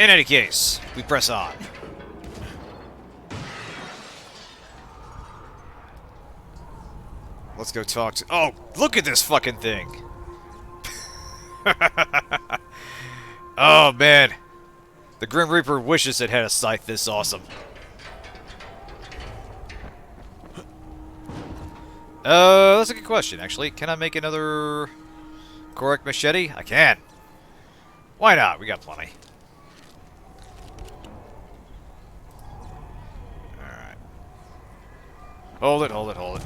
In any case, we press on. Let's go talk to... Oh, look at this fucking thing! Oh, man. The Grim Reaper wishes it had a scythe this awesome. That's a good question, actually. Can I make another correct machete? I can. Why not? We got plenty. Alright. Hold it, hold it, hold it.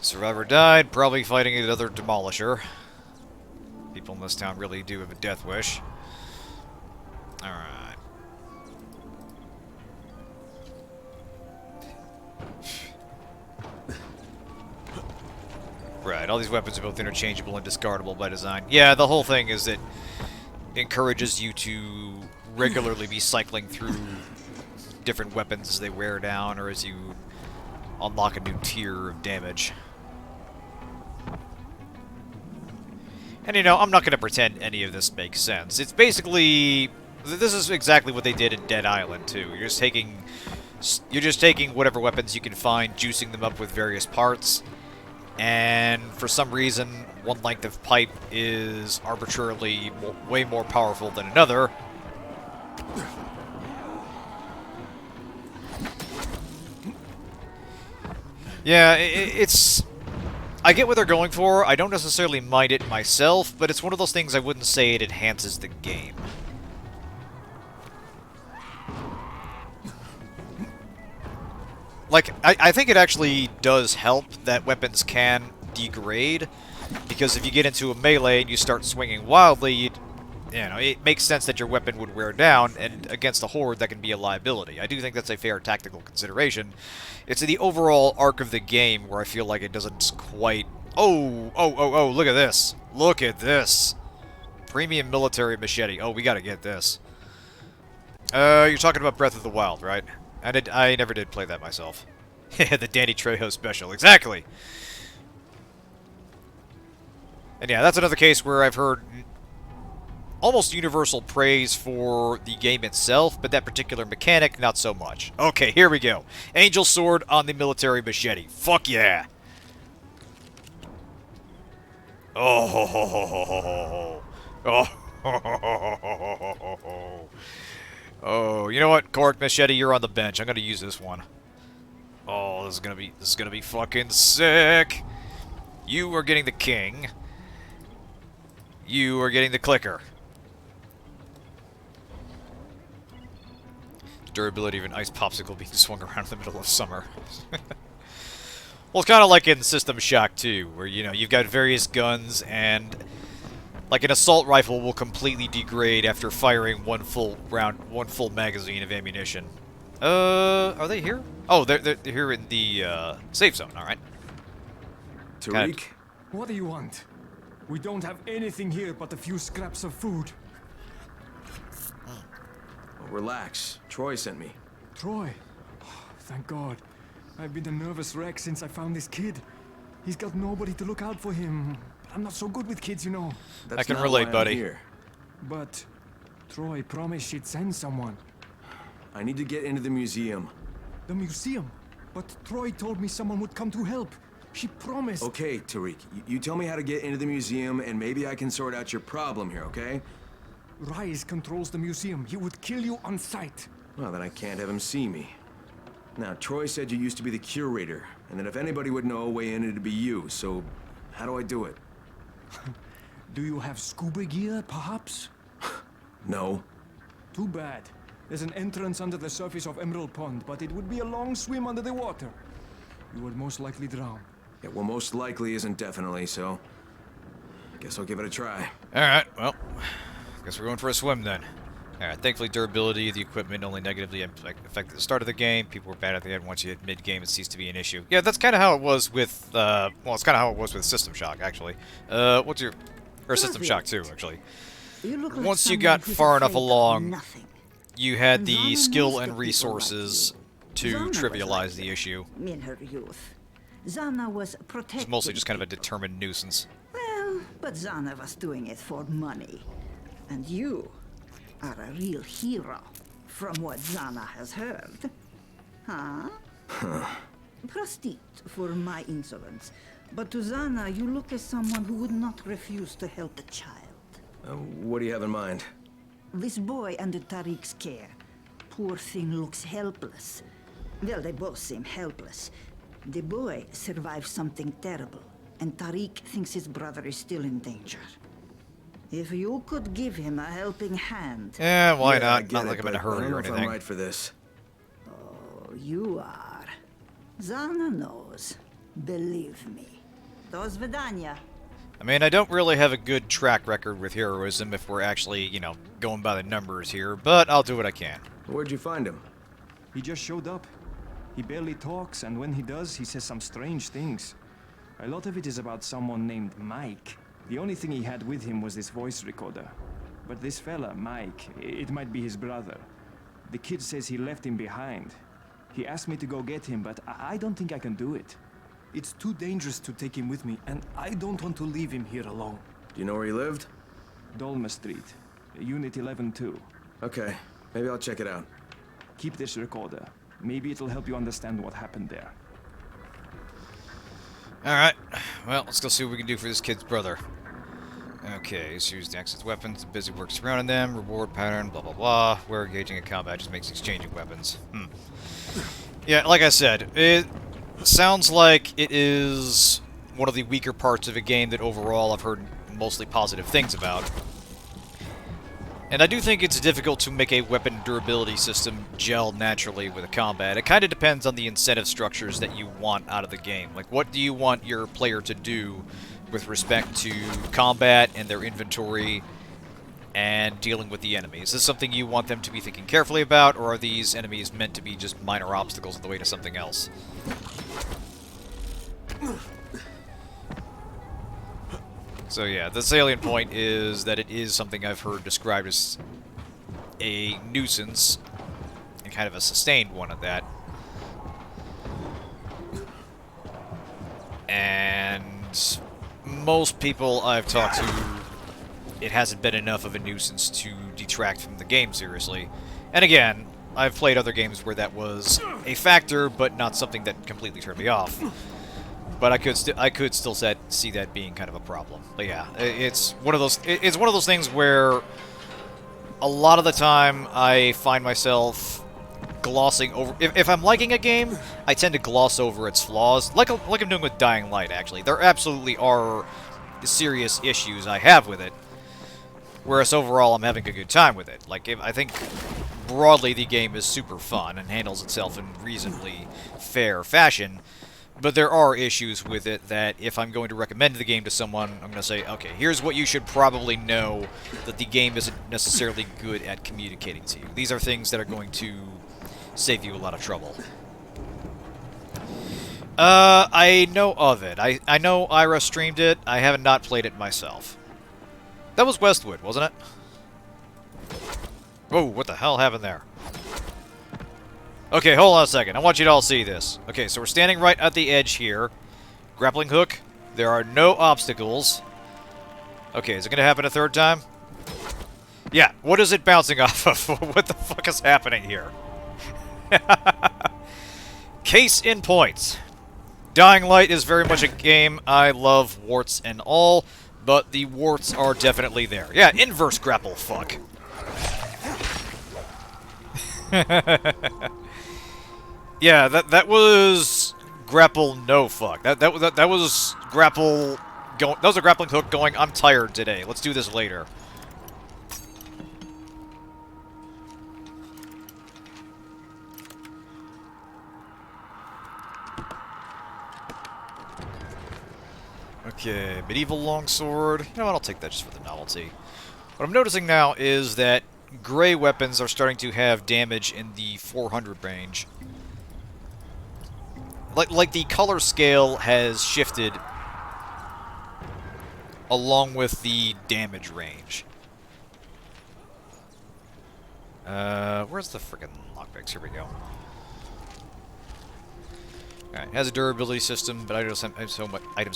Survivor died, probably fighting another demolisher. People in this town really do have a death wish. Alright. Right, all these weapons are both interchangeable and discardable by design. Yeah, the whole thing is that it encourages you to regularly be cycling through different weapons as they wear down or as you unlock a new tier of damage. And you know, I'm not going to pretend any of this makes sense. It's basically... This is exactly what they did in Dead Island, too. You're just taking whatever weapons you can find, juicing them up with various parts, and for some reason, one length of pipe is arbitrarily way more powerful than another. Yeah, it's... I get what they're going for. I don't necessarily mind it myself, but it's one of those things I wouldn't say it enhances the game. Like, I think it actually does help that weapons can degrade, because if you get into a melee and you start swinging wildly, you know, it makes sense that your weapon would wear down, and against a horde, that can be a liability. I do think that's a fair tactical consideration. It's the overall arc of the game where I feel like it doesn't quite... Oh, look at this. Look at this. Premium military machete. Oh, we gotta get this. You're talking about Breath of the Wild, right? I never did play that myself. The Danny Trejo special, exactly! And yeah, that's another case where I've heard almost universal praise for the game itself, but that particular mechanic, not so much. Okay, here we go. Angel Sword on the military machete. Fuck yeah! Oh, oh, you know what, Cork Machete, you're on the bench. I'm gonna use this one. Oh, this is gonna be fucking sick. You are getting the king. You are getting the clicker. Durability of an ice popsicle being swung around in the middle of summer. Well, it's kind of like in System Shock 2, where, you know, you've got various guns, and like an assault rifle will completely degrade after firing one full magazine of ammunition. Are they here? Oh, they're here in the safe zone. All right. Tariq, what do you want? We don't have anything here but a few scraps of food. Well, relax. Troy sent me. Troy? Oh, thank God. I've been a nervous wreck since I found this kid. He's got nobody to look out for him. I'm not so good with kids, you know. That's I can not relate, why I'm buddy. here. But Troy promised she'd send someone. I need to get into the museum. The museum? But Troy told me someone would come to help. She promised. Okay, Tariq, you tell me how to get into the museum, and maybe I can sort out your problem here, okay? Rais controls the museum. He would kill you on sight. Well, then I can't have him see me. Now, Troy said you used to be the curator, and that if anybody would know a way in, it'd be you, so how do I do it? Do you have scuba gear, perhaps? No. Too bad. There's an entrance under the surface of Emerald Pond, but it would be a long swim under the water. You would most likely drown. Yeah, well, most likely isn't definitely, so guess I'll give it a try. Alright, well, guess we're going for a swim then. Alright, thankfully durability of the equipment only negatively affected the start of the game. People were bad at the end. Once you hit mid-game, it ceased to be an issue. Yeah, that's kind of how it was with, well, it's kind of how it was with System Shock, actually. What's your... Or System Shock 2, actually. Once you got far enough along, you had the skill and resources to trivialize the issue. In her youth, Zana was protected. It's mostly just kind of a determined nuisance. Well, But Zana was doing it for money. And you are a real hero, from what Zana has heard. Huh? Prostrate for my insolence. But to Zana, you look as someone who would not refuse to help a child. What do you have in mind? This boy under Tariq's care. Poor thing looks helpless. Well, they both seem helpless. The boy survived something terrible, and Tariq thinks his brother is still in danger. If you could give him a helping hand... Yeah, why I not? get Not it, like I'm in a but I hurry don't know or if I'm anything. right for this. Oh, you are. Zana knows. Believe me. Do svidaniya. I mean, I don't really have a good track record with heroism if we're actually, you know, going by the numbers here, but I'll do what I can. Where'd you find him? He just showed up. He barely talks, and when he does, he says some strange things. A lot of it is about someone named Mike. The only thing he had with him was this voice recorder. But this fella, Mike, it might be his brother. The kid says he left him behind. He asked me to go get him, but I don't think I can do it. It's too dangerous to take him with me, and I don't want to leave him here alone. Do you know where he lived? Dolma Street, Unit 11-2. Okay, maybe I'll check it out. Keep this recorder. Maybe it'll help you understand what happened there. Alright, well, let's go see what we can do for this kid's brother. Okay, let's use the access weapons, the busy work surrounding them, reward pattern, blah blah blah. Where engaging in combat just makes exchanging weapons. Yeah, like I said, it sounds like it is one of the weaker parts of a game that overall I've heard mostly positive things about. And I do think it's difficult to make a weapon durability system gel naturally with a combat. It kind of depends on the incentive structures that you want out of the game. Like, what do you want your player to do with respect to combat and their inventory and dealing with the enemies? Is this something you want them to be thinking carefully about, or are these enemies meant to be just minor obstacles on the way to something else? So yeah, the salient point is that it is something I've heard described as a nuisance, and kind of a sustained one at that. And most people I've talked to, it hasn't been enough of a nuisance to detract from the game seriously. And again, I've played other games where that was a factor, but not something that completely turned me off. But I could still see that being kind of a problem. But yeah, it's one of those things where a lot of the time I find myself glossing over. If I'm liking a game, I tend to gloss over its flaws, like I'm doing with Dying Light. Actually, there absolutely are serious issues I have with it. Whereas overall, I'm having a good time with it. Like, I think broadly the game is super fun and handles itself in reasonably fair fashion. But there are issues with it that if I'm going to recommend the game to someone, I'm going to say, okay, here's what you should probably know that the game isn't necessarily good at communicating to you. These are things that are going to save you a lot of trouble. I know of it. I know Ira streamed it. I haven't not played it myself. That was Westwood, wasn't it? Whoa, what the hell happened there? Okay, hold on a second. I want you to all see this. Okay, so we're standing right at the edge here. Grappling hook. There are no obstacles. Okay, is it going to happen a third time? Yeah, what is it bouncing off of? What the fuck is happening here? Case in point. Dying Light is very much a game I love, warts and all, but the warts are definitely there. Yeah, inverse grapple fuck. Yeah, that was grapple no fuck. That was grapple going. That was a grappling hook going. I'm tired today. Let's do this later. Okay, medieval longsword. You know what? I'll take that just for the novelty. What I'm noticing now is that gray weapons are starting to have damage in the 400 range. Like the color scale has shifted along with the damage range. Where's the frickin' lockpicks? Here we go. Alright, it has a durability system, but items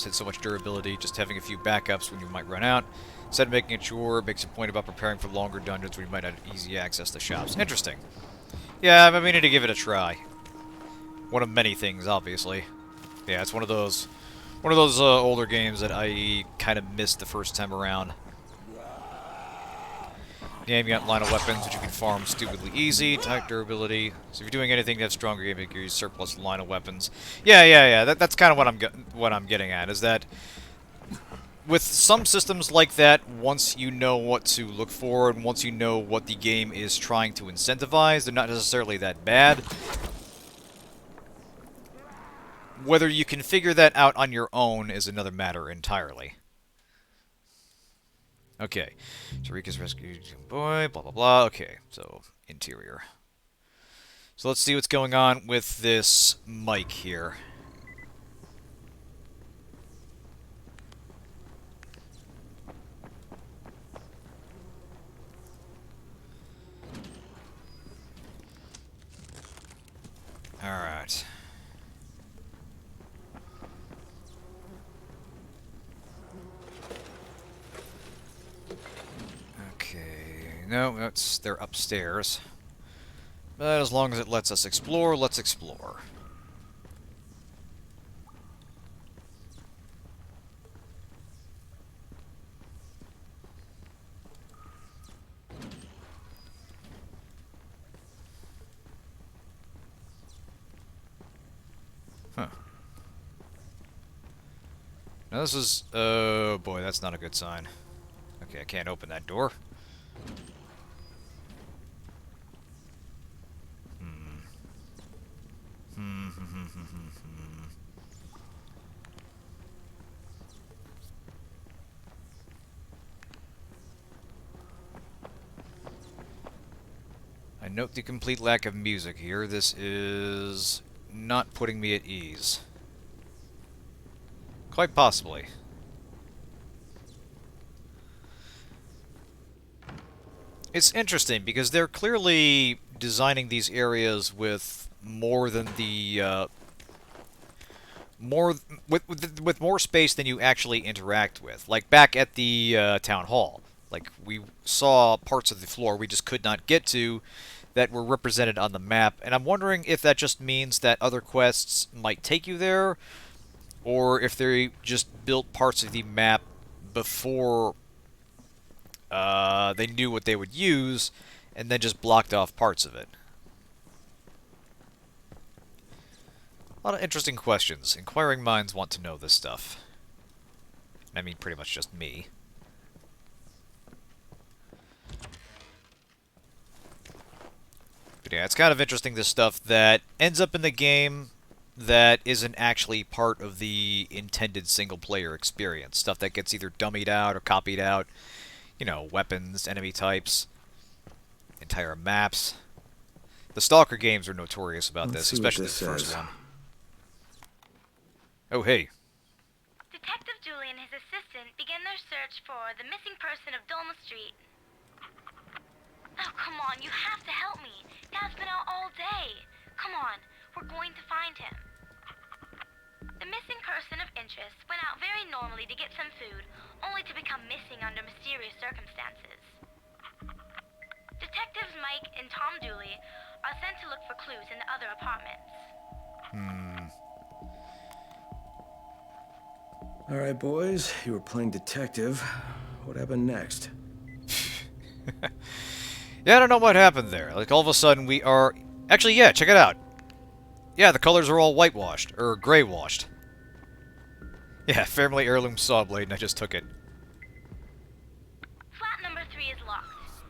had so much durability, just having a few backups when you might run out. Instead of making a chore, it makes a point about preparing for longer dungeons when you might not have easy access to shops. Interesting. Yeah, I'm meaning to give it a try. One of many things, obviously. Yeah, it's one of those older games that I kind of missed the first time around. Yeah, you got line of weapons, which you can farm stupidly easy, tight durability. So if you're doing anything to have stronger game, you can use surplus line of weapons. Yeah. That's kind of what I'm getting at, is that with some systems like that, once you know what to look for and once you know what the game is trying to incentivize, they're not necessarily that bad. Whether you can figure that out on your own is another matter entirely. Okay, Tarika's rescued boy, blah blah blah. Okay, so interior. So let's see what's going on with this mic here. Alright. No, they're upstairs. But as long as it lets us explore, let's explore. Huh. Now this is... oh boy, that's not a good sign. Okay, I can't open that door. I note the complete lack of music here. This is not putting me at ease. Quite possibly. It's interesting because they're clearly designing these areas with more than the with more space than you actually interact with. Like back at the town hall, like we saw parts of the floor we just could not get to that were represented on the map, and I'm wondering if that just means that other quests might take you there, or if they just built parts of the map before they knew what they would use, and then just blocked off parts of it. A lot of interesting questions. Inquiring minds want to know this stuff. I mean, pretty much just me. But yeah, it's kind of interesting, this stuff that ends up in the game that isn't actually part of the intended single-player experience. Stuff that gets either dummied out or copied out. You know, weapons, enemy types, entire maps. The Stalker games are notorious about this, especially the first one. Oh, hey. Detective Julie and his assistant begin their search for the missing person of Dolma Street. Oh, come on, you have to help me. Dad's been out all day. Come on, we're going to find him. The missing person of interest went out very normally to get some food, only to become missing under mysterious circumstances. Detectives Mike and Tom Dooley are sent to look for clues in the other apartments. All right, boys, you were playing detective. What happened next? Yeah, I don't know what happened there. Like, all of a sudden we are... Actually, yeah, check it out. Yeah, the colors are all whitewashed, or gray-washed. Yeah, family heirloom saw blade, and I just took it. Flat number 3 is locked.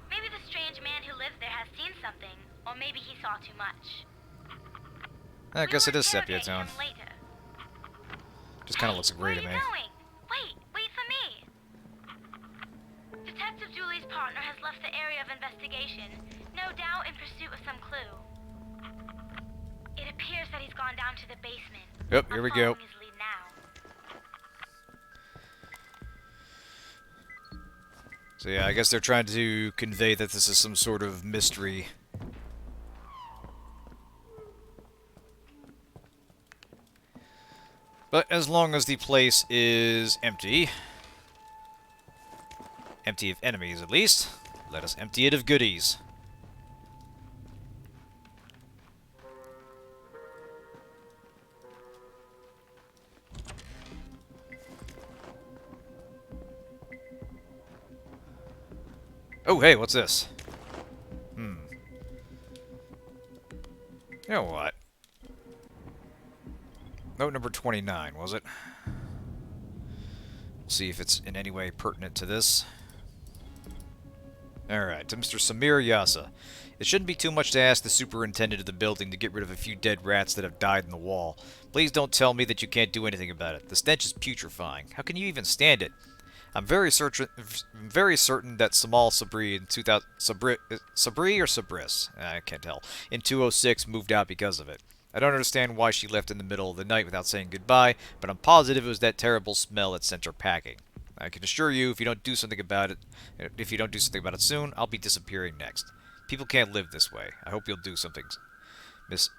Maybe the strange man who lives there has seen something, or maybe he saw too much. I guess it is Sepia Sepia Town. Later. Just kind of looks gray to me. Where are you going? Wait for me. Detective Julie's partner has left the area of investigation, no doubt in pursuit of some clue. It appears that he's gone down to the basement. Yep, here we go. His lead now. So yeah, I guess they're trying to convey that this is some sort of mystery. But as long as the place is empty, empty of enemies at least, let us empty it of goodies. Oh, hey, what's this? You know what? Note number 29, was it? We'll see if it's in any way pertinent to this. Alright, to Mr. Samir Yasa. It shouldn't be too much to ask the superintendent of the building to get rid of a few dead rats that have died in the wall. Please don't tell me that you can't do anything about it. The stench is putrefying. How can you even stand it? I'm very certain that Samal Sabri in Sabri or Sabris? I can't tell. In 206 moved out because of it. I don't understand why she left in the middle of the night without saying goodbye, but I'm positive it was that terrible smell that sent her packing. I can assure you, if you don't do something about it soon, I'll be disappearing next. People can't live this way. I hope you'll do something, Miss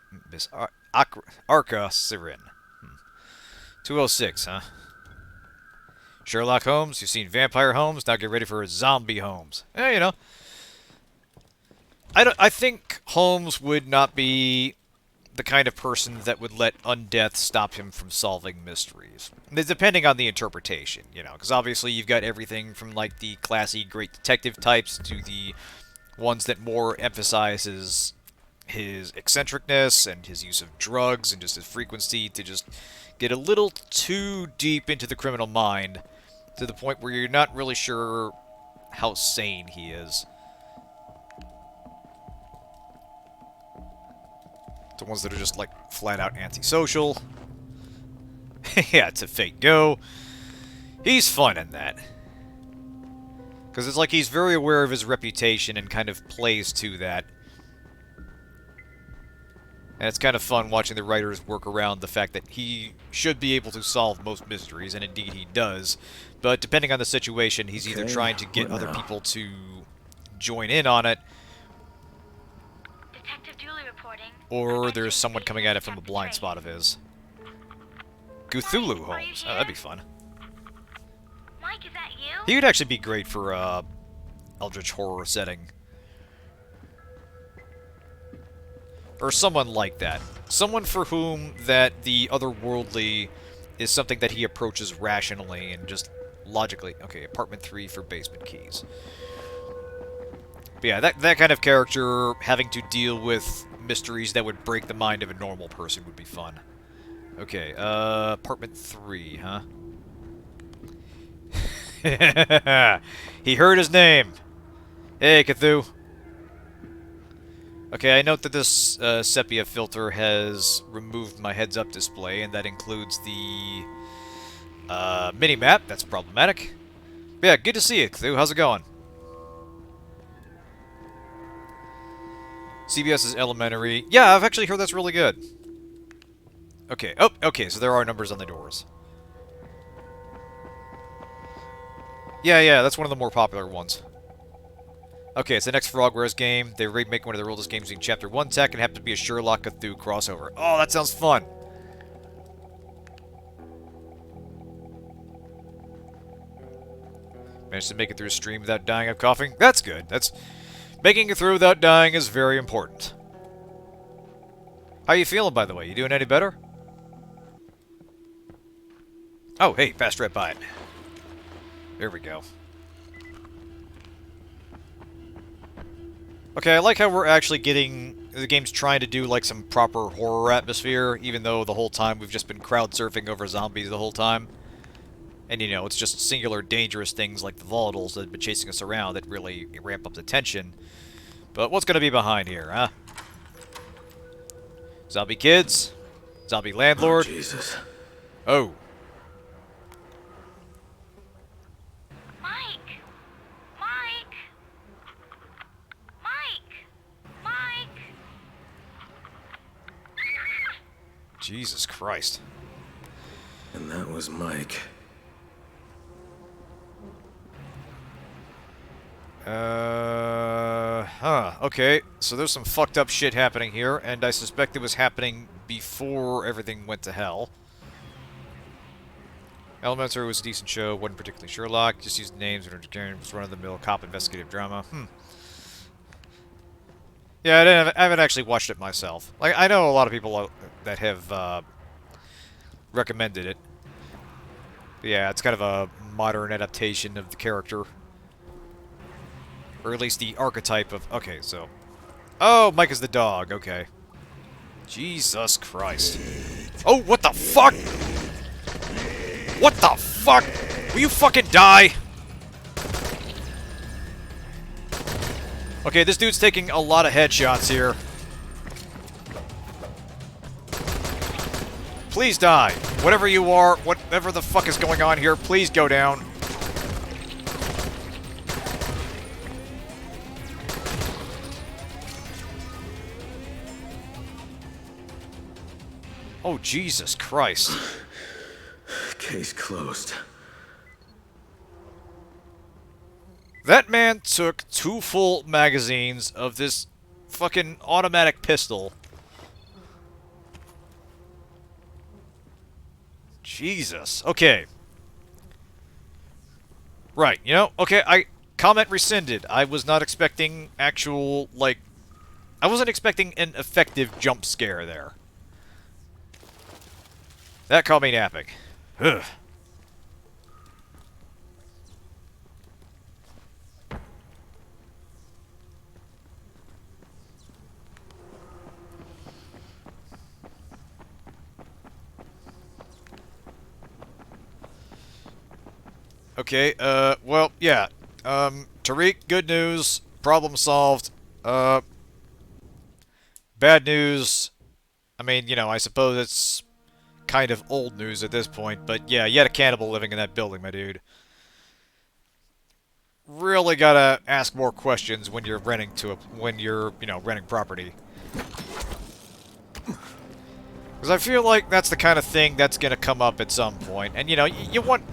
Arca Sirin. 206, huh? Sherlock Holmes, you've seen Vampire Holmes, now get ready for Zombie Holmes. You know. I think Holmes would not be the kind of person that would let undeath stop him from solving mysteries. Depending on the interpretation, you know, because obviously you've got everything from, like, the classy great detective types to the ones that more emphasizes his eccentricness and his use of drugs and just his frequency to just get a little too deep into the criminal mind to the point where you're not really sure how sane he is. The ones that are just, like, flat-out antisocial. Yeah, to Fate Go. He's fun in that. Because it's like he's very aware of his reputation and kind of plays to that. And it's kind of fun watching the writers work around the fact that he should be able to solve most mysteries, and indeed he does. But depending on the situation, he's either trying to get other people to join in on it, or there's someone coming at it from a blind spot of his. Cthulhu Holmes. Oh, that'd be fun. Mike, is that you? He would actually be great for eldritch horror setting. Or someone like that. Someone for whom that the otherworldly is something that he approaches rationally and just logically. Okay, apartment 3 for basement keys. But yeah, that kind of character having to deal with mysteries that would break the mind of a normal person would be fun. Okay, apartment 3, huh? He heard his name! Hey, Cthulhu! Okay, I note that this sepia filter has removed my heads-up display, and that includes the mini-map. That's problematic. But yeah, good to see you, Cthulhu. How's it going? CBS is elementary. Yeah, I've actually heard that's really good. Okay. Oh, okay, so there are numbers on the doors. Yeah, that's one of the more popular ones. Okay, it's the next Frogwares game. They remake one of their oldest games in Chapter 1 tech and happen to be a Sherlock Cthulhu crossover. Oh, that sounds fun! Managed to make it through a stream without dying of coughing? That's good. Making it through without dying is very important. How you feeling, by the way? You doing any better? Oh, hey, passed right by it. There we go. Okay, I like how we're actually getting... The game's trying to do, like, some proper horror atmosphere, even though the whole time we've just been crowd surfing over zombies the whole time. And, you know, it's just singular dangerous things like the volatiles that have been chasing us around that really ramp up the tension. But what's going to be behind here, huh? Zombie kids? Zombie landlord? Oh, Jesus. Oh. Mike! Mike! Mike! Mike! Jesus Christ. And that was Mike. Okay, so there's some fucked up shit happening here, and I suspect it was happening before everything went to hell. Elementary was a decent show, wasn't particularly Sherlock, just used names and was run-of-the-mill cop investigative drama. Yeah, I haven't actually watched it myself. Like, I know a lot of people that have recommended it. But yeah, it's kind of a modern adaptation of the character. Or at least the archetype of... Okay, so... Oh, Mike is the dog, okay. Jesus Christ. Oh, what the fuck? What the fuck? Will you fucking die? Okay, this dude's taking a lot of headshots here. Please die. Whatever you are, whatever the fuck is going on here, please go down. Oh, Jesus Christ. Case closed. That man took 2 full magazines of this fucking automatic pistol. Jesus. Okay. Right, you know, okay, comment rescinded. I was not expecting actual, like... I wasn't expecting an effective jump scare there. That caught me napping. Ugh. Okay, well, yeah. Tariq, good news. Problem solved. Bad news. I mean, you know, I suppose it's kind of old news at this point, but yeah, you had a cannibal living in that building, my dude. Really gotta ask more questions when you're renting renting property. Because I feel like that's the kind of thing that's gonna come up at some point, and you know, you want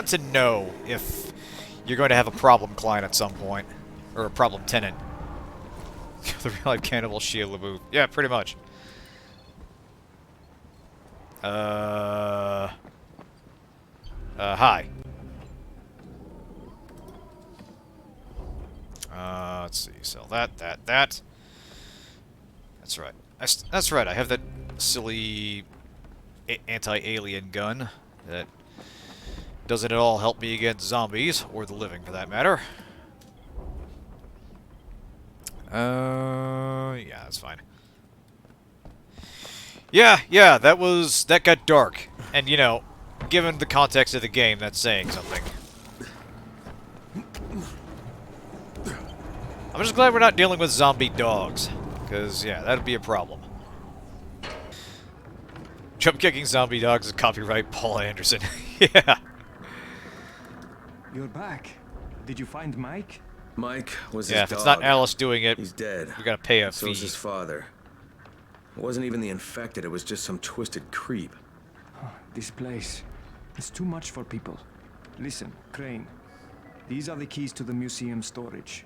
to know if you're going to have a problem client at some point, or a problem tenant. The real life cannibal Shia LaBeouf. Yeah, pretty much. Hi. Let's see. Sell that. That's right. That's right. I have that silly anti-alien gun that doesn't at all help me against zombies, or the living for that matter. Yeah, that's fine. Yeah, that got dark. And, you know, given the context of the game, that's saying something. I'm just glad we're not dealing with zombie dogs. Because, yeah, that'd be a problem. Jump kicking zombie dogs is copyright Paul Anderson. Yeah. You're back. Did you find Mike? Mike was Yeah, his if dog. it's not Alice doing it, He's dead. we gotta pay a So fee. is his father. It wasn't even the infected, it was just some twisted creep. This place. It's too much for people. Listen, Crane. These are the keys to the museum storage.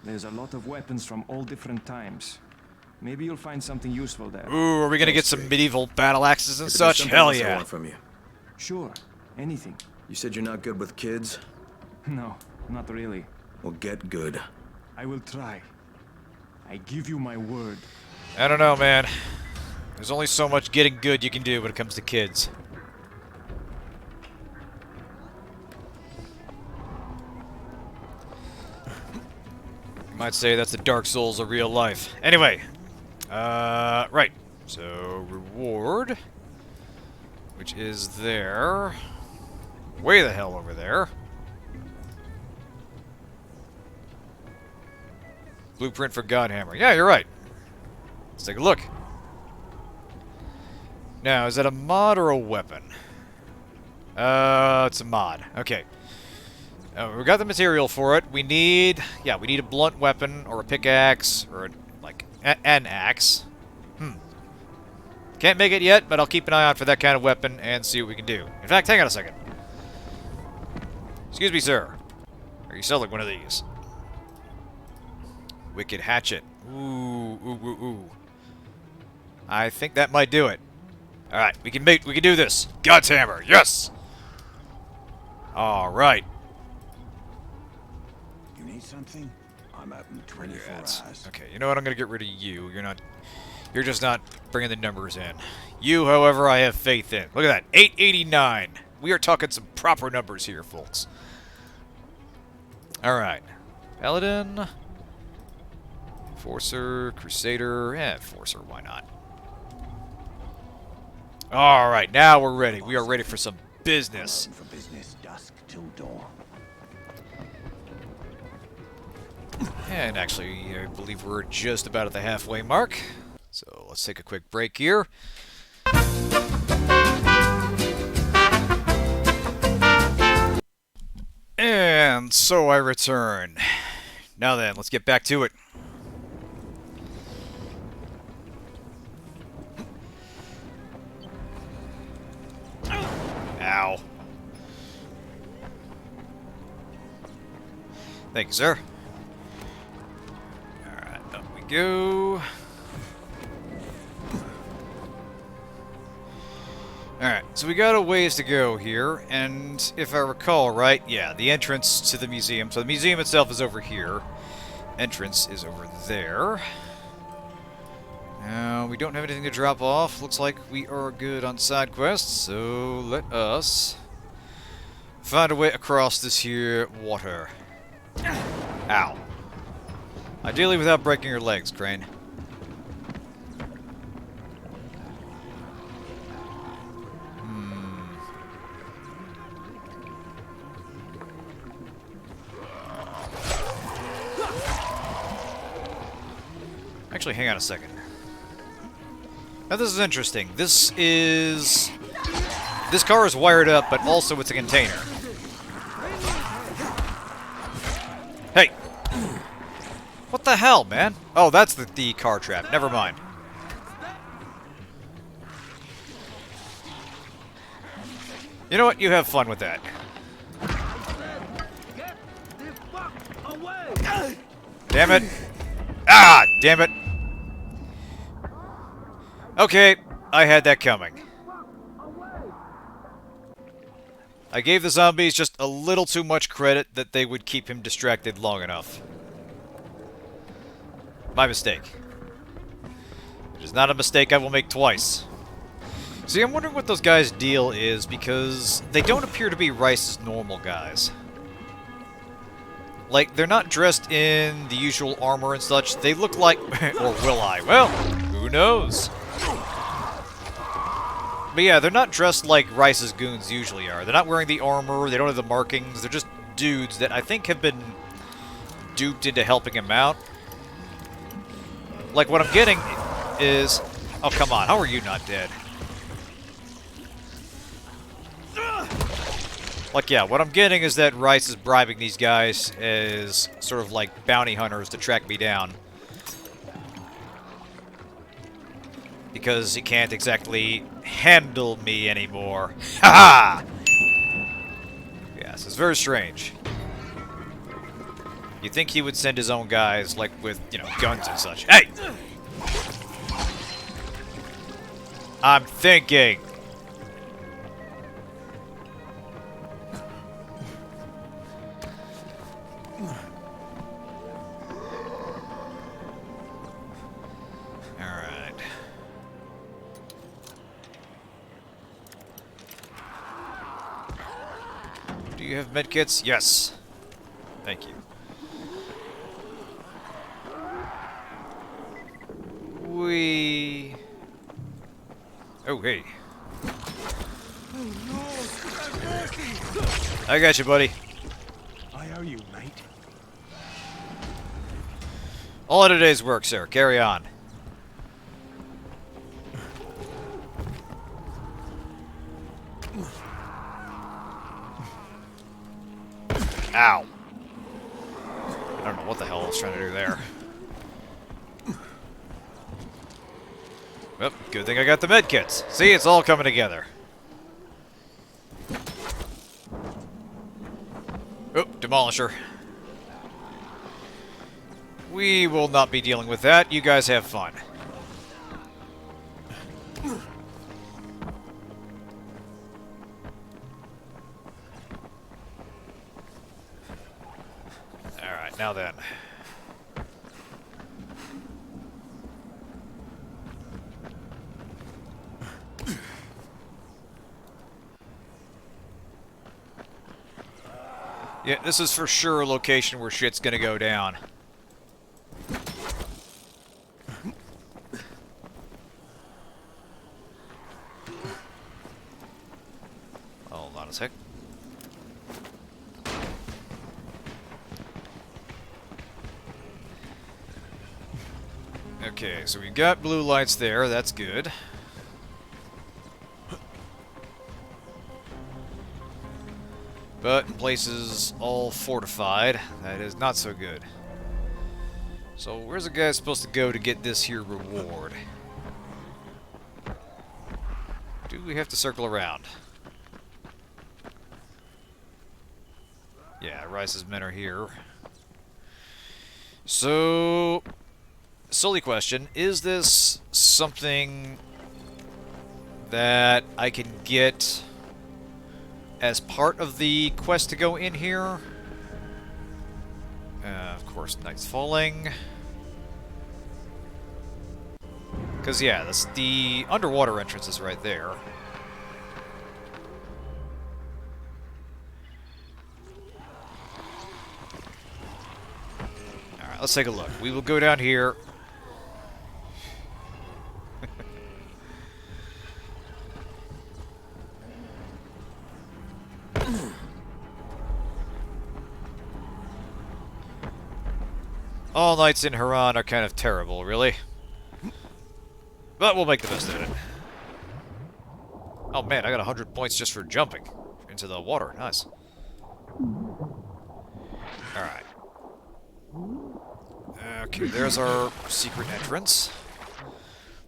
There's a lot of weapons from all different times. Maybe you'll find something useful there. Ooh, are we gonna get some medieval battle axes and If there's such? something Hell else I yeah. want from you. Sure. Anything. You said you're not good with kids? No, not really. Well, get good. I will try. I give you my word. I don't know, man. There's only so much getting good you can do when it comes to kids. You might say that's the Dark Souls of real life. Anyway, right. So, reward, which is there. Way the hell over there. Blueprint for Godhammer. Yeah, you're right. Let's take a look. Now, is that a mod or a weapon? It's a mod. Okay. We got the material for it. We need a blunt weapon or a pickaxe or an axe. Can't make it yet, but I'll keep an eye out for that kind of weapon and see what we can do. In fact, hang on a second. Excuse me, sir. Are you selling one of these? Wicked hatchet. Ooh. I think that might do it. Alright, we can do this. God's hammer, yes! All right. You need something? I'm open 24 hours. Okay, you know what? I'm gonna get rid of you. You're just not bringing the numbers in. You, however, I have faith in. Look at that, 889. We are talking some proper numbers here, folks. All right, Paladin, Enforcer, Crusader, Enforcer. Why not? All right, now we're ready. We are ready for some business. Open for business, dusk till dawn. And actually, I believe we're just about at the halfway mark. So let's take a quick break here. And so I return. Now then, let's get back to it. Ow. Thank you, sir. Alright, up we go. Alright, so we got a ways to go here, and if I recall right, yeah, the entrance to the museum. So the museum itself is over here. Entrance is over there. Now, we don't have anything to drop off. Looks like we are good on side quests, so let us find a way across this here water. Ow. Ideally without breaking your legs, Crane. Actually, hang on a second. Now this is interesting. This car is wired up, but also it's a container. Hey! What the hell, man? Oh, that's the car trap. Never mind. You know what? You have fun with that. Damn it! Ah! Damn it! Okay, I had that coming. I gave the zombies just a little too much credit that they would keep him distracted long enough. My mistake. It is not a mistake I will make twice. See, I'm wondering what those guys' deal is, because they don't appear to be Rice's normal guys. Like, they're not dressed in the usual armor and such. They look like... or will I? Well, who knows? But yeah, they're not dressed like Rice's goons usually are. They're not wearing the armor, they don't have the markings. They're just dudes that I think have been duped into helping him out. Like, what I'm getting is... Oh, come on, how are you not dead? Like, yeah, what I'm getting is that Rice is bribing these guys as sort of like bounty hunters to track me down. Because he can't exactly handle me anymore. Ha ha! Yes, it's very strange. You'd think he would send his own guys, like with, you know, guns and such. Hey! I'm thinking. Alright. Do you have medkits? Yes. Thank you. Oh, hey. I got you, buddy. I owe you, mate. All of today's work, sir. Carry on. Ow. I don't know what the hell I was trying to do there. Well, good thing I got the medkits. See, it's all coming together. Oh, Demolisher. We will not be dealing with that. You guys have fun. now then. Yeah, this is for sure a location where shit's gonna go down. Hold on a sec. Okay, so we got blue lights there, that's good. But in places all fortified, that is not so good. So where's the guy supposed to go to get this here reward? Do we have to circle around? Yeah, Rice's men are here. So, silly question, is this something that I can get as part of the quest to go in here? Of course, night's falling. Because, yeah, that's the underwater entrance is right there. Alright, let's take a look. We will go down here. All nights in Haran are kind of terrible, really. But we'll make the best of it. Oh man, I got 100 points just for jumping into the water. Nice. Alright. Okay, there's our secret entrance.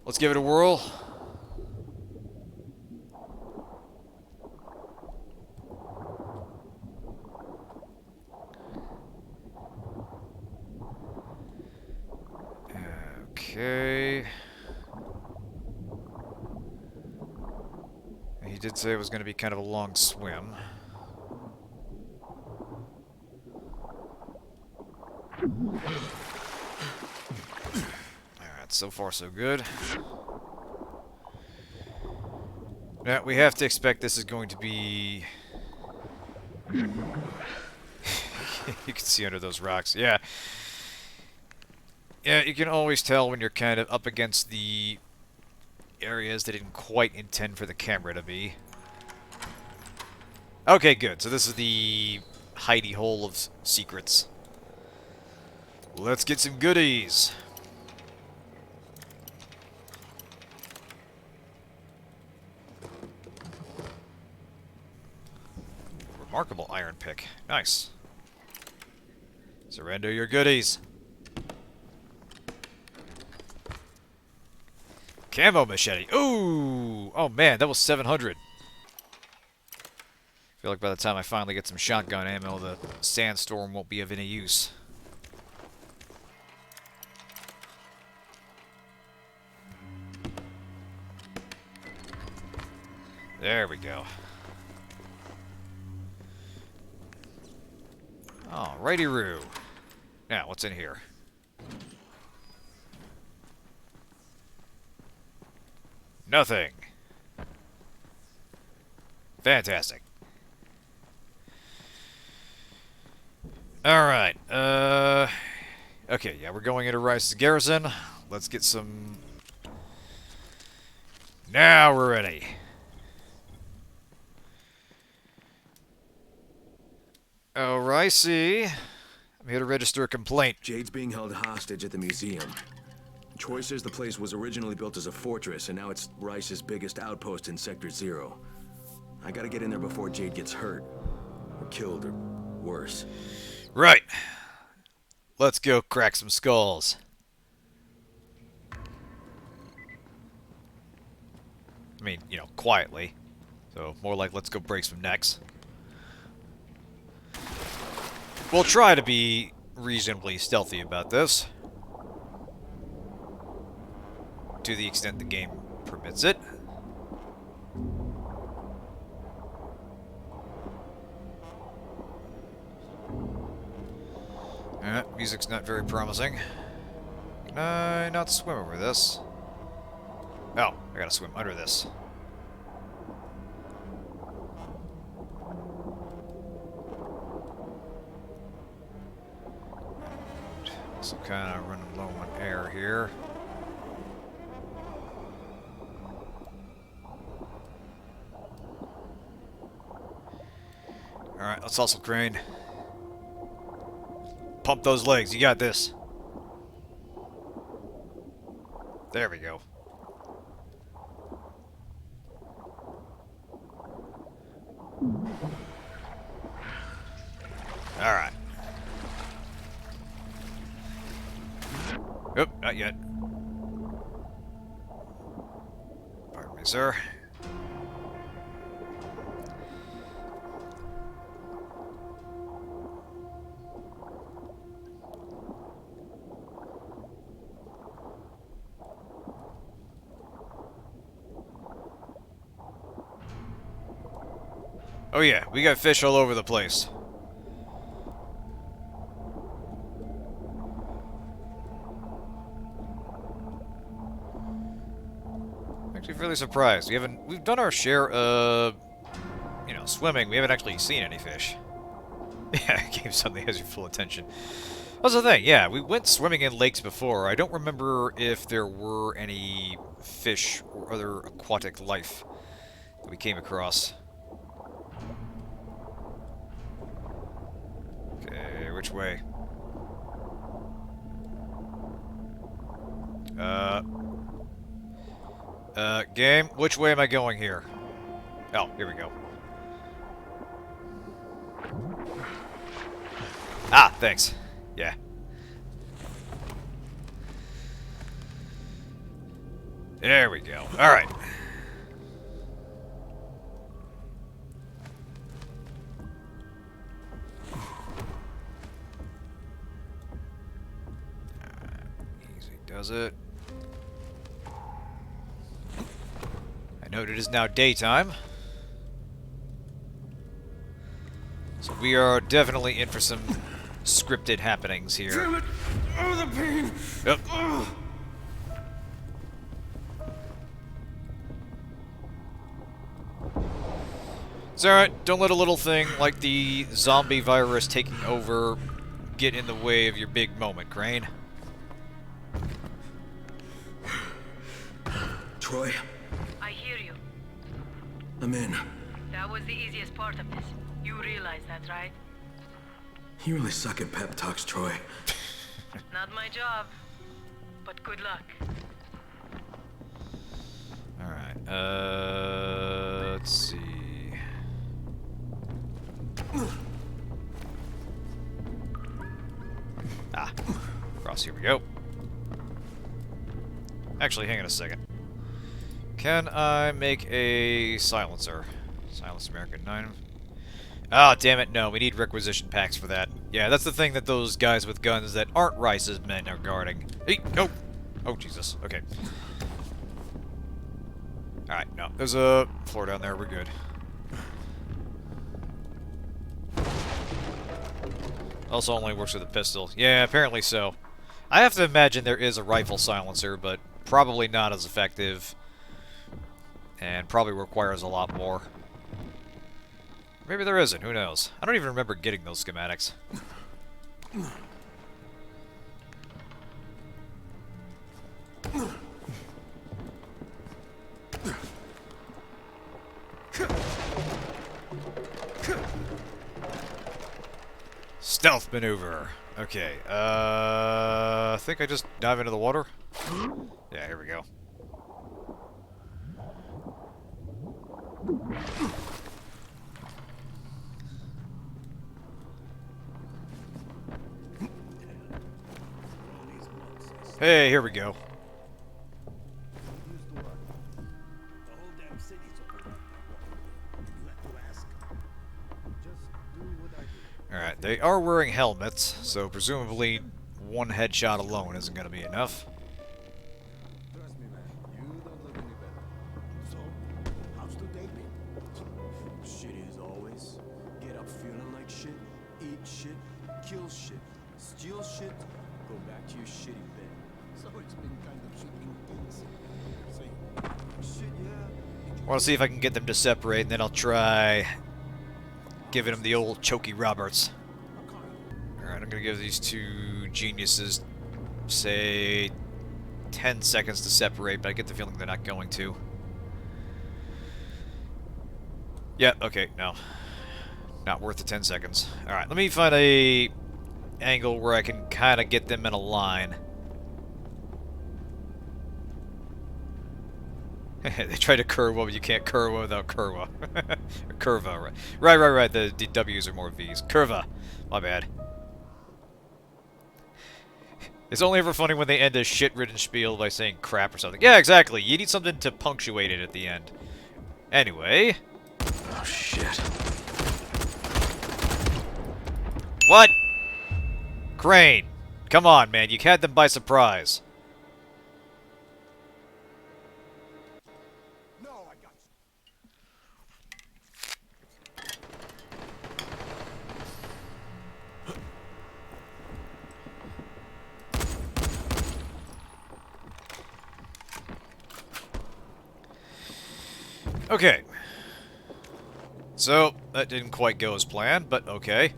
Let's give it a whirl. Okay. He did say it was going to be kind of a long swim. Alright, so far so good. Now, we have to expect this is going to be... You can see under those rocks. Yeah. Yeah, you can always tell when you're kind of up against the areas they didn't quite intend for the camera to be. Okay, good. So this is the hidey hole of secrets. Let's get some goodies. Remarkable iron pick. Nice. Surrender your goodies. Camo machete. Ooh! Oh man, that was 700. I feel like by the time I finally get some shotgun ammo, the sandstorm won't be of any use. There we go. Alrighty-roo. Now, what's in here? Nothing. Fantastic. Alright, okay, yeah, we're going into Rice's garrison. Let's get some... Now we're ready. Oh, Ricey. I'm here to register a complaint. Jade's being held hostage at the museum. Troy says the place was originally built as a fortress, and now it's Rice's biggest outpost in Sector 0. I gotta get in there before Jade gets hurt. Or killed, or worse. Right. Let's go crack some skulls. I mean, you know, quietly. So, more like let's go break some necks. We'll try to be reasonably stealthy about this. To the extent the game permits it. Music's not very promising. Can I not swim over this? Oh, I gotta swim under this. So kind of running low on air here. Alright, let's hustle, Crane. Pump those legs, you got this. There we go. Alright. Oop, not yet. Pardon me, sir. Oh yeah, we got fish all over the place. Actually fairly surprised. We've done our share of, you know, swimming. We haven't actually seen any fish. Yeah, game suddenly has your full attention. That's the thing, yeah, we went swimming in lakes before. I don't remember if there were any fish or other aquatic life that we came across. Okay, which way? Game, which way am I going here? Oh, here we go. Ah, thanks. Yeah. There we go. Alright. Easy does it. I note it is now daytime. So we are definitely in for some scripted happenings here. Damn it! Oh, the pain! Yep. Oh. It's alright, don't let a little thing like the zombie virus taking over get in the way of your big moment, Crane. Troy, I hear you. I'm in. That was the easiest part of this. You realize that, right? You really suck at pep talks, Troy. Not my job. But good luck. Alright, let's see. Ah, cross, here we go. Actually, hang on a second. Can I make a silencer? Silence American 9. Ah, damn it, no, we need requisition packs for that. Yeah, that's the thing that those guys with guns that aren't Rice's men are guarding. Hey, oh! Oh, Jesus, okay. Alright, no, there's a floor down there, we're good. Also only works with a pistol. Yeah, apparently so. I have to imagine there is a rifle silencer, but probably not as effective. And probably requires a lot more. Maybe there isn't, who knows? I don't even remember getting those schematics. Stealth maneuver. Okay, I think I just dive into the water. Yeah, here we go. Hey, here we go. Alright, they are wearing helmets, so presumably one headshot alone isn't going to be enough. Trust me, man. You don't look any better. So, how's the day been? Shitty as always. Get up feeling like shit, eat shit, kill shit, steal Go back to your shitty bed. So it's been kind of shit intense. Say, shit, yeah. I want to see if I can get them to separate, and then I'll try giving them the old Chokey Roberts. Alright, I'm going to give these two geniuses, say, 10 seconds to separate, but I get the feeling they're not going to. Yeah, okay, no. Not worth the 10 seconds. Alright, let me find a angle where I can kind of get them in a line. They try to curva, but you can't curva without curva. Curva, right. Right. The W's are more V's. Curva. My bad. It's only ever funny when they end a shit-ridden spiel by saying crap or something. Yeah, exactly. You need something to punctuate it at the end. Anyway. Oh, shit. What? Crane. Come on, man. You had them by surprise. Okay. So, that didn't quite go as planned, but okay.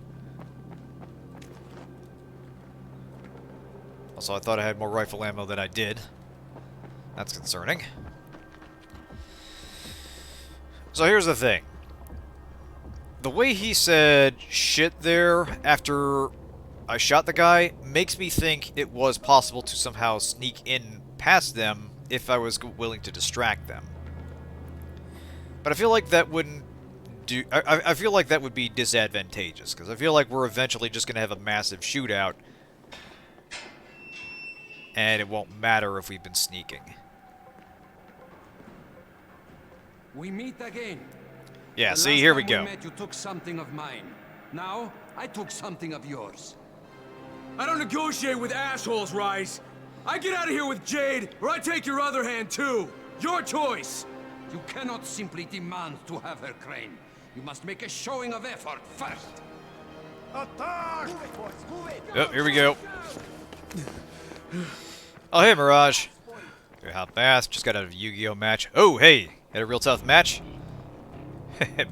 Also, I thought I had more rifle ammo than I did. That's concerning. So here's the thing. The way he said shit there after I shot the guy makes me think it was possible to somehow sneak in past them if I was willing to distract them. But I feel like that wouldn't do... I feel like that would be disadvantageous, because I feel like we're eventually just going to have a massive shootout, and it won't matter if we've been sneaking. We meet again. Yeah, The see, last here we time go. Met, you took something of mine. Now, I took something of yours. I don't negotiate with assholes, Rais. I get out of here with Jade, or I take your other hand, too. Your choice. You cannot simply demand to have her, Crane. You must make a showing of effort first. Attack! Move it, boys, move it! Yep, here we go. Oh, hey, Mirage. Very hot bath. Just got out of a Yu-Gi-Oh match. Oh, hey. Had a real tough match?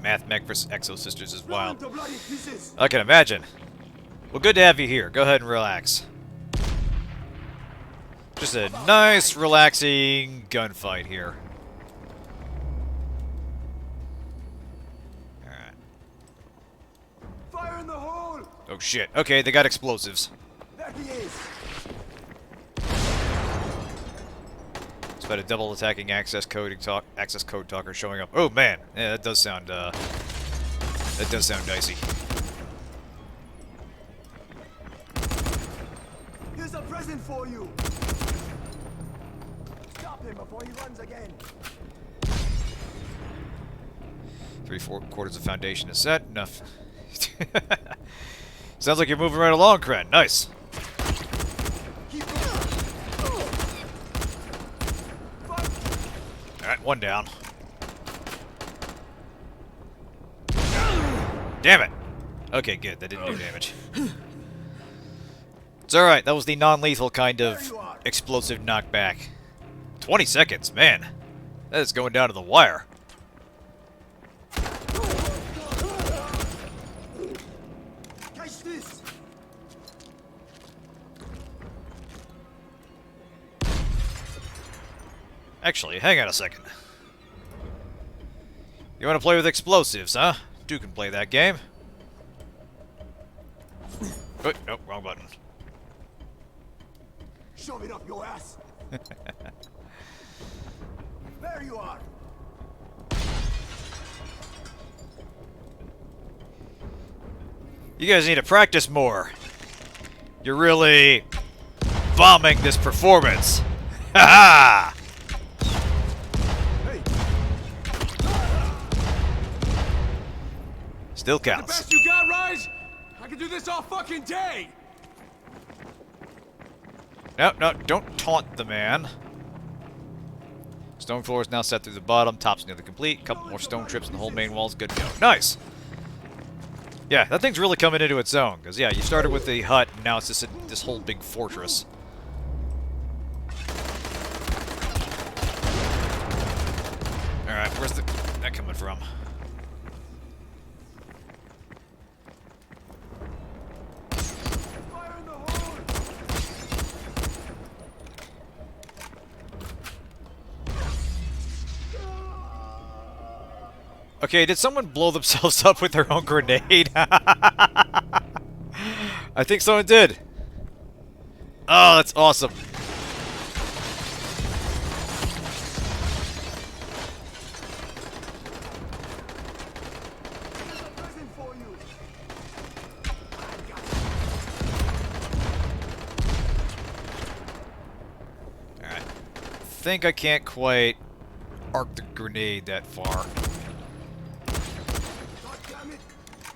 Math Mech vs. Exo Sisters is wild. I can imagine. Well, good to have you here. Go ahead and relax. Just a nice, relaxing gunfight here. Alright. Fire in the hole! Oh, shit. Okay, they got explosives. There he is! It's about a double attacking access code talker showing up. Oh, man. Yeah, that does sound dicey. Here's a present for you! Stop him before he runs again! 3/4 of foundation is set. Enough. Sounds like you're moving right along, Kren. Nice. Alright, one down. Damn it! Okay, good. That didn't do damage. It's alright. That was the non-lethal kind of explosive knockback. 20 seconds, man. That is going down to the wire. Catch this! Actually, hang on a second. You want to play with explosives, huh? You can play that game. Oh, nope, wrong button. Shove it up your ass! There you are! You guys need to practice more. You're really bombing this performance. Ha ha! Hey! Still The counts. best you got, Rais? I can do this all fucking day! No, no, don't taunt the man. Stone floor is now set through the bottom. Top's nearly complete. Couple more stone trips and the whole main wall's good to go. Nice! Yeah, that thing's really coming into its own, because, yeah, you started with the hut, and now it's just this whole big fortress. Alright, where's that coming from? Okay, did someone blow themselves up with their own grenade? I think someone did. Oh, that's awesome. Alright. I think I can't quite arc the grenade that far.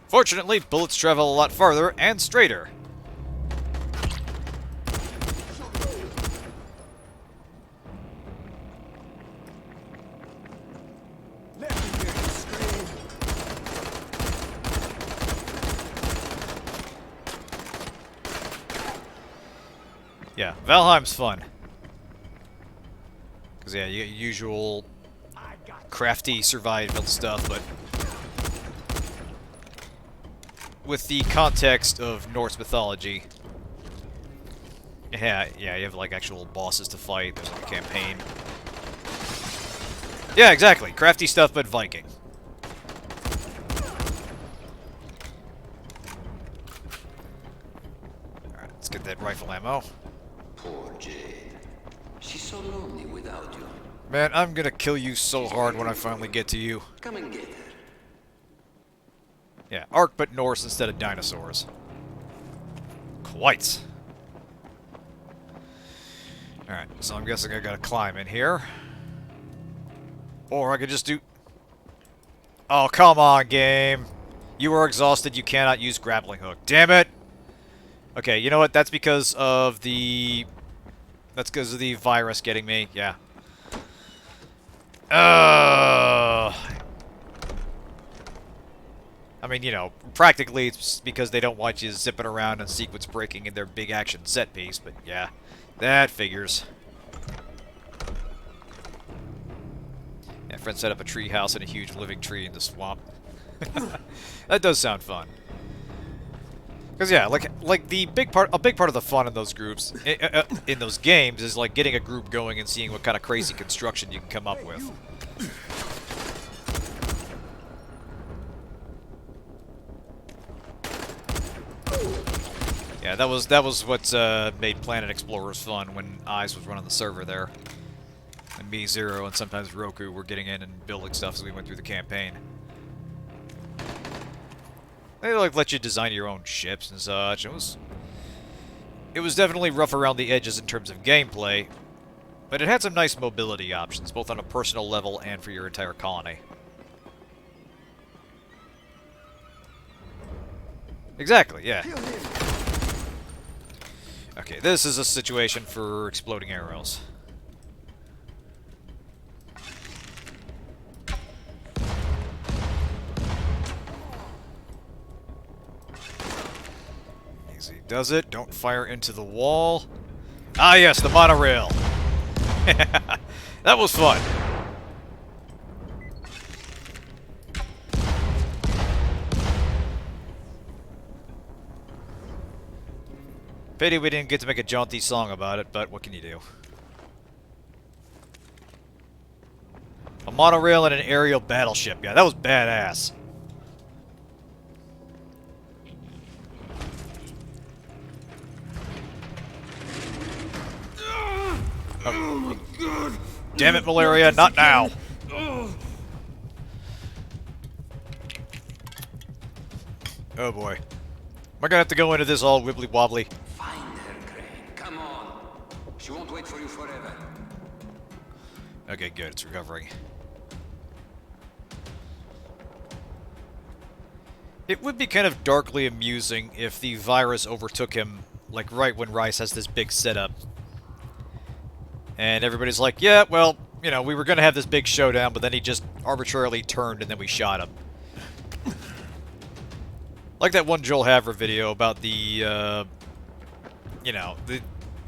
Fortunately, bullets travel a lot farther and straighter. Yeah, Valheim's fun. Because, yeah, you get your usual crafty survival stuff, but with the context of Norse mythology. Yeah, you have like actual bosses to fight, there's like a campaign. Yeah, exactly. Crafty stuff, but Viking. Alright, let's get that rifle ammo. Poor Jade. She's so lonely without you. Man, I'm gonna kill you so hard when I finally get to you. Come and get her. Yeah, Ark but Norse instead of dinosaurs. Quite. Alright, so I'm guessing I gotta climb in here. Or I could just do... Oh, come on, game. You are exhausted, you cannot use grappling hook. Damn it! Okay, you know what? That's because of the... That's because of the virus getting me. Yeah. I mean, you know, practically it's because they don't want you zipping around and sequence breaking in their big action set piece, but yeah, that figures. Yeah, friend set up a tree house and a huge living tree in the swamp. That does sound fun. Because yeah, like a big part of the fun in those groups, in those games, is like getting a group going and seeing what kind of crazy construction you can come up with. Yeah, that was what made Planet Explorers fun when Eyes was running the server there, and me, Zero, and sometimes Roku were getting in and building stuff as we went through the campaign. They like let you design your own ships and such. It was definitely rough around the edges in terms of gameplay, but it had some nice mobility options, both on a personal level and for your entire colony. Exactly, yeah. Okay, this is a situation for exploding arrows. Easy does it. Don't fire into the wall. Ah yes, the monorail. That was fun. Pity we didn't get to make a jaunty song about it, but what can you do? A monorail and an aerial battleship. Yeah, that was badass. Oh. Damn it, malaria, not now. Oh boy. Am I gonna have to go into this all wibbly wobbly? Find her, Crane. Come on. She won't wait for you forever. Okay, good. It's recovering. It would be kind of darkly amusing if the virus overtook him, like, right when Rais has this big setup. And everybody's like, yeah, well, you know, we were gonna have this big showdown, but then he just arbitrarily turned and then we shot him. Like that one Joel Haver video about the, you know,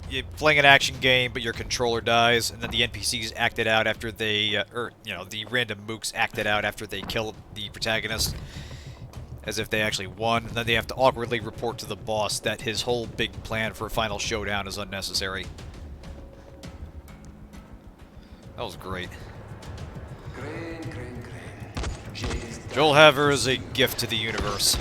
you're playing an action game, but your controller dies, and then the NPCs act it out after they, or, you know, the random mooks act it out after they kill the protagonist, as if they actually won, and then they have to awkwardly report to the boss that his whole big plan for a final showdown is unnecessary. That was great. Joel Haver is a gift to the universe.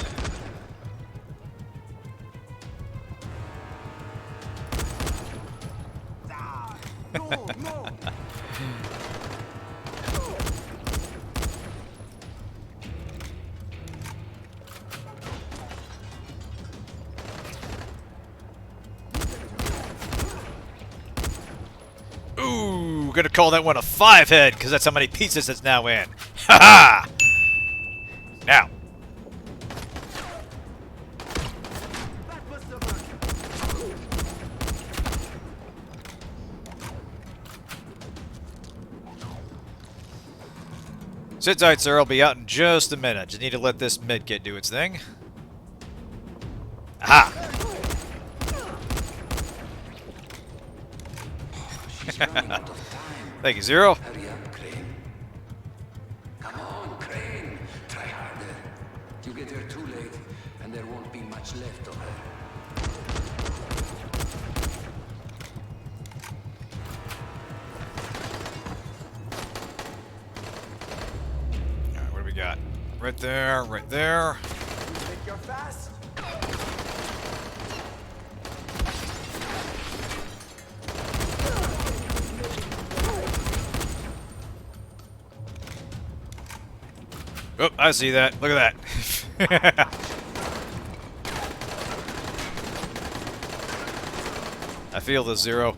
No, no! Ooh, gonna call that one a 5-head, because that's how many pieces it's now in. Ha ha! Now. That must have worked. Sit tight, sir. I'll be out in just a minute. Just need to let this medkit do its thing. Aha! She's running out of time. Thank you, Zero. Hurry up, Crane. Come on, Crane. Try harder. You get there too late, and there won't be much left of her. Alright, what do we got? Right there, right there. Think you're fast? Oh, I see that. Look at that. I feel the Zero.